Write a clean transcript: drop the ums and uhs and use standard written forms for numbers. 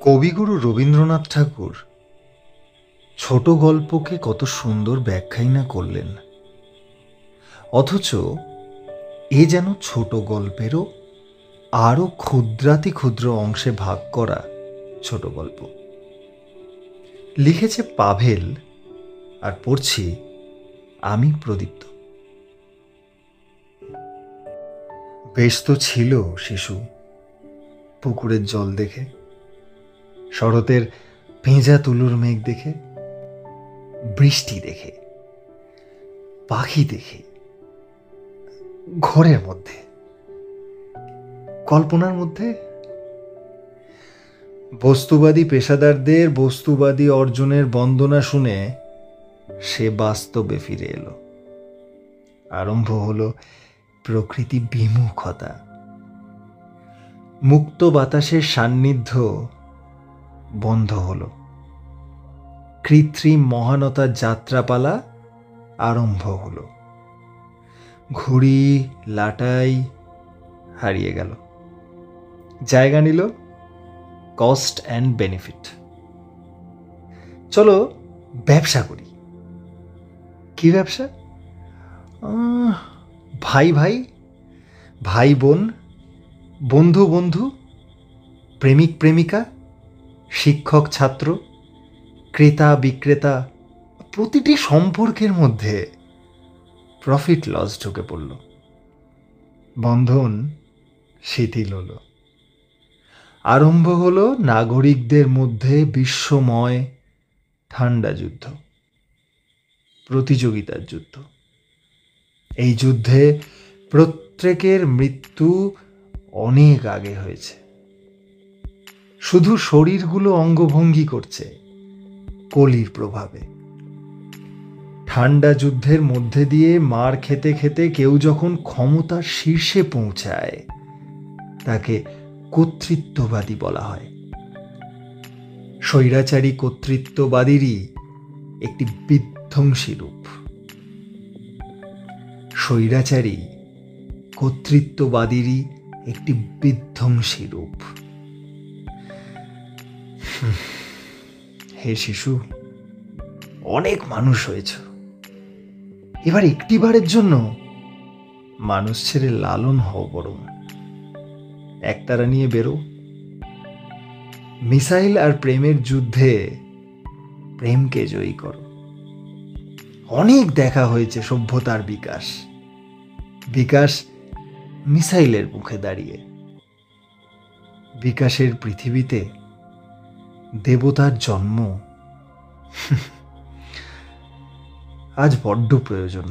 কবিগুরু রবীন্দ্রনাথ ঠাকুর ছোট গল্পকে কত সুন্দর ব্যাখ্যাই না করলেন। অথচ এ যেন ছোট গল্পেরও আরও ক্ষুদ্রাতি ক্ষুদ্র অংশে ভাগ করা ছোট গল্প। লিখেছে পাভেল, আর পড়ছি আমি প্রদীপ্ত। ব্যস্ত ছিল শিশু পুকুরের জল দেখে, শরতের ভেজা তুলোর মেঘ দেখে, বৃষ্টি দেখে, পাখি দেখে, ঘরের মধ্যে, কল্পনার মধ্যে। বস্তুবাদী পেশাদারদের বস্তুবাদী অর্জনের বন্দনা শুনে সে বাস্তবে ফিরে এলো। আরম্ভ হলো প্রকৃতি বিমুখতা। মুক্ত বাতাসের সান্নিধ্য বন্ধ হলো। কৃত্রিম মহানতার যাত্রাপালা আরম্ভ হলো। ঘুড়ি লাটাই হারিয়ে গেল, জায়গা নিল কস্ট অ্যান্ড বেনিফিট। চলো ব্যবসা করি। কি ব্যবসা? ভাই ভাই, ভাই বোন, বন্ধু বন্ধু, প্রেমিক প্রেমিকা, শিক্ষক ছাত্র, ক্রেতা বিক্রেতা, প্রতিটি সম্পর্কের মধ্যে প্রফিট লস ঢুকে পড়ল। বন্ধন শিথিল হলো। আরম্ভ হলো নাগরিকদের মধ্যে বিশ্বময় ঠান্ডা যুদ্ধ, প্রতিযোগিতার যুদ্ধ। এই যুদ্ধে প্রত্যেকের মৃত্যু অনেক আগে হয়েছে। শুধু শরীরগুলো অঙ্গভঙ্গি করছে কলির প্রভাবে। ঠান্ডা যুদ্ধের মধ্যে দিয়ে মার খেতে খেতে কেউ যখন ক্ষমতার শীর্ষে পৌঁছায় তাকে কর্তৃত্ববাদী বলা হয়। স্বৈরাচারী কর্তৃত্ববাদীরই একটি বিধ্বংসী রূপ। স্বৈরাচারী কর্তৃত্ববাদীরই একটি বিধ্বংসী রূপ। হে শিশু, অনেক মানুষ হয়েছ, এবার একটিবারের জন্য মানুষ ছেড়ে লালন হও বরং। একতারা নিয়ে বেরো। মিসাইল আর প্রেমের যুদ্ধে প্রেমকে জয়ী করো। অনেক দেখা হয়েছে সভ্যতার বিকাশ, বিকাশ মিসাইলের মুখে দাঁড়িয়ে। বিকাশের পৃথিবীতে দেবতার জন্ম আজ বড্ড প্রয়োজন।